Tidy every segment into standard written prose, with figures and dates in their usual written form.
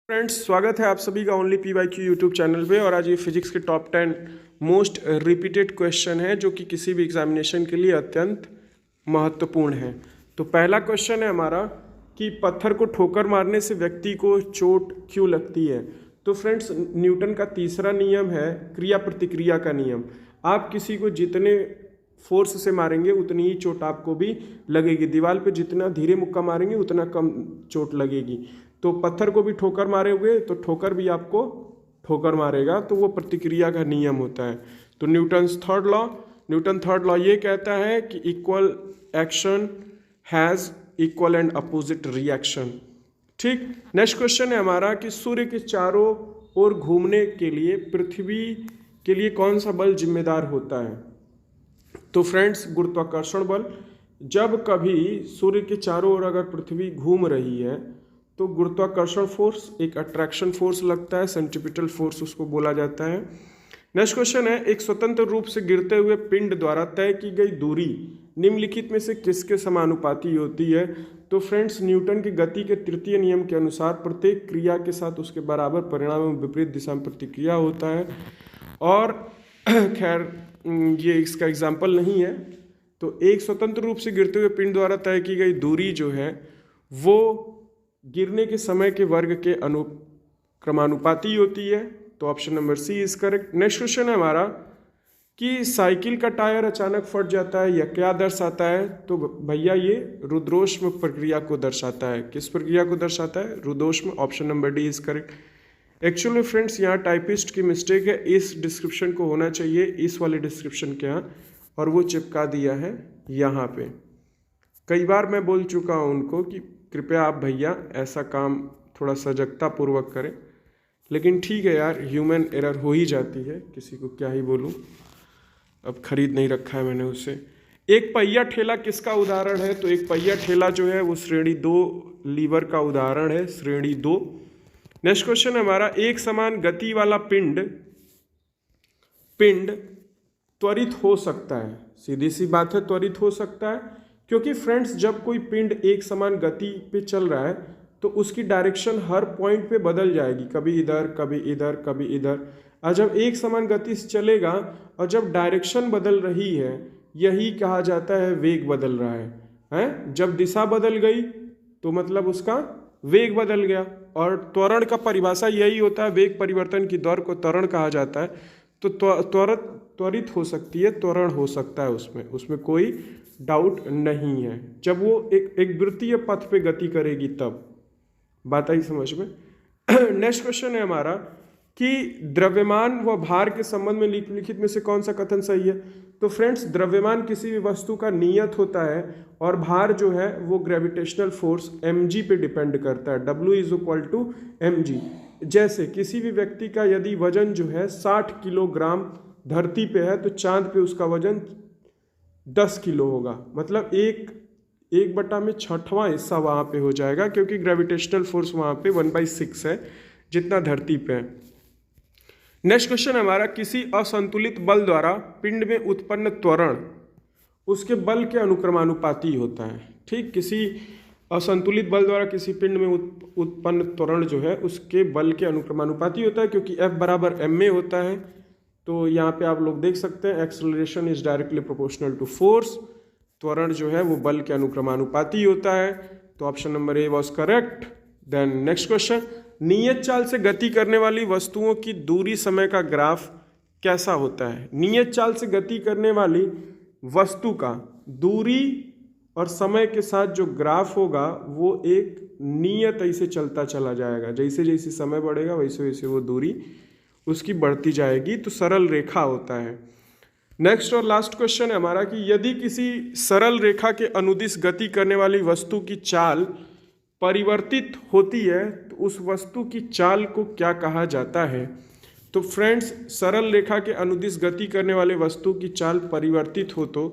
Friends, स्वागत है आप सभी का ओनली PYQ यूट्यूब चैनल पे। और आज ये फिजिक्स के टॉप 10 मोस्ट रिपीटेड क्वेश्चन है जो कि किसी भी एग्जामिनेशन के लिए अत्यंत महत्वपूर्ण है। तो पहला क्वेश्चन है हमारा कि पत्थर को ठोकर मारने से व्यक्ति को चोट क्यों लगती है। तो फ्रेंड्स, न्यूटन का तीसरा नियम है क्रिया प्रतिक्रिया का नियम। आप किसी को जितने फोर्स से मारेंगे उतनी ही चोट आपको भी लगेगी। दीवार पे जितना धीरे मुक्का मारेंगे उतना कम चोट लगेगी। तो पत्थर को भी ठोकर मारोगे तो ठोकर भी आपको ठोकर मारेगा। तो वो प्रतिक्रिया का नियम होता है। तो न्यूटन थर्ड लॉ ये कहता है कि equal action has equal and opposite reaction. ठीक। नेक्स्ट क्वेश्चन है हमारा कि सूर्य के चारों ओर घूमने के लिए पृथ्वी के लिए कौन सा बल जिम्मेदार होता है। तो फ्रेंड्स, गुरुत्वाकर्षण बल। जब कभी सूर्य के चारों ओर अगर पृथ्वी घूम रही है तो गुरुत्वाकर्षण फोर्स एक अट्रैक्शन फोर्स लगता है, सेंट्रीपिटल फोर्स उसको बोला जाता है। नेक्स्ट क्वेश्चन है, एक स्वतंत्र रूप से गिरते हुए पिंड द्वारा तय की गई दूरी निम्नलिखित में से किसके समानुपाती होती है। तो फ्रेंड्स, न्यूटन की गति के तृतीय नियम के अनुसार प्रत्येक क्रिया के साथ उसके बराबर परिणाम एवं विपरीत दिशा में प्रतिक्रिया होता है। और खैर ये इसका एग्जाम्पल नहीं है। तो एक स्वतंत्र रूप से गिरते हुए पिंड द्वारा तय की गई दूरी जो है वो गिरने के समय के वर्ग के क्रमानुपाती होती है। तो option number C is correct. Next question है हमारा कि साइकिल का टायर अचानक फट जाता है, यह क्या दर्शाता है। तो भैया ये रुद्रोष्म प्रक्रिया को दर्शाता है। किस प्रक्रिया को दर्शाता है? रुद्रोष्म। Option number D is correct. Actually friends, यहाँ टाइपिस्ट की मिस्टेक है। इस डिस्क्रिप्शन को होना चाहिए इस वाले डिस्क्रिप्शन के यहाँ, और वो चिपका दिया है यहाँ पे। कई बार मैं बोल चुका हूँ उनको कि कृपया आप भैया ऐसा काम थोड़ा सजगता पूर्वक करें, लेकिन ठीक है यार, ह्यूमन एरर हो ही जाती है, किसी को क्या ही बोलूं। अब खरीद नहीं रखा है मैंने उसे। एक पहिया ठेला किसका उदाहरण है। तो एक पहिया ठेला जो है वो श्रेणी 2 लीवर का उदाहरण है, श्रेणी 2। नेक्स्ट क्वेश्चन है हमारा, एक समान गति वाला पिंड त्वरित हो सकता है। सीधी सी बात है, त्वरित हो सकता है, क्योंकि फ्रेंड्स जब कोई पिंड एक समान गति पे चल रहा है तो उसकी डायरेक्शन हर पॉइंट पे बदल जाएगी, कभी इधर कभी इधर कभी इधर। और जब एक समान गति से चलेगा और जब डायरेक्शन बदल रही है, यही कहा जाता है वेग बदल रहा है। जब दिशा बदल गई तो मतलब उसका वेग बदल गया। और त्वरण का परिभाषा यही होता है, वेग परिवर्तन की दर को त्वरण कहा जाता है। तो त्वरित हो सकती है, त्वरण हो सकता है, उसमें कोई डाउट नहीं है। जब वो एक वृत्तीय पथ पे गति करेगी तब। बात आई समझ में। नेक्स्ट क्वेश्चन है हमारा कि द्रव्यमान व भार के संबंध में निम्नलिखित में से कौन सा कथन सही है। तो फ्रेंड्स, द्रव्यमान किसी भी वस्तु का नियत होता है और भार जो है वो ग्रेविटेशनल फोर्स mg पे डिपेंड करता है। W = mg। जैसे किसी भी व्यक्ति का यदि वजन जो है 60 किलोग्राम धरती पे है तो चांद पे उसका वजन 10 किलो होगा। मतलब एक बटा में 6वां हिस्सा वहाँ पे हो जाएगा, क्योंकि ग्रेविटेशनल फोर्स वहाँ पे 1/6 है जितना धरती पे है। नेक्स्ट क्वेश्चन हमारा, किसी असंतुलित बल द्वारा पिंड में उत्पन्न त्वरण उसके बल के अनुक्रमानुपाती होता है। ठीक। किसी असंतुलित बल द्वारा किसी पिंड में उत्पन्न त्वरण जो है उसके बल के अनुक्रमानुपाती होता है, क्योंकि F = ma होता है। तो यहाँ पे आप लोग देख सकते हैं, acceleration is directly proportional to force. त्वरण जो है वो बल के अनुक्रमानुपाती होता है। तो option number A was correct. Then next question, नियत चाल से गति करने वाली वस्तुओं की दूरी समय का ग्राफ कैसा होता है। नियत चाल से गति करने वाली वस्तु का दूरी और समय के साथ जो ग्राफ होगा वो एक नियत ऐसे चलता चला जाएगा। जैसे जैसे समय बढ़ेगा वैसे वैसे वो दूरी उसकी बढ़ती जाएगी। तो सरल रेखा होता है। नेक्स्ट और लास्ट क्वेश्चन है हमारा कि यदि किसी सरल रेखा के अनुदिश गति करने वाली वस्तु की चाल परिवर्तित होती है तो उस वस्तु की चाल को क्या कहा जाता है। तो फ्रेंड्स, सरल रेखा के अनुदिश गति करने वाले वस्तु की चाल परिवर्तित हो तो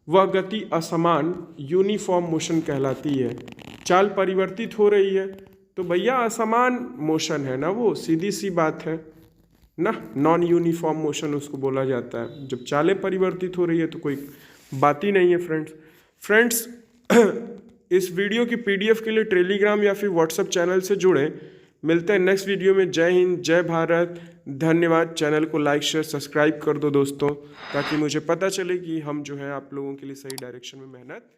वह गति असमान यूनिफॉर्म मोशन कहलाती है। चाल परिवर्तित हो रही है तो भैया असमान मोशन है ना, वो सीधी सी बात है ना। नॉन यूनिफॉर्म मोशन उसको बोला जाता है। जब चालें परिवर्तित हो रही है तो कोई बात ही नहीं है। फ्रेंड्स इस वीडियो की PDF के लिए टेलीग्राम या फिर व्हाट्सएप चैनल से जुड़ें। मिलते हैं नेक्स्ट वीडियो में। जय हिंद, जय भारत, धन्यवाद। चैनल को लाइक शेयर सब्सक्राइब कर दो दोस्तों, ताकि मुझे पता चले कि हम जो है आप लोगों के लिए सही डायरेक्शन में मेहनत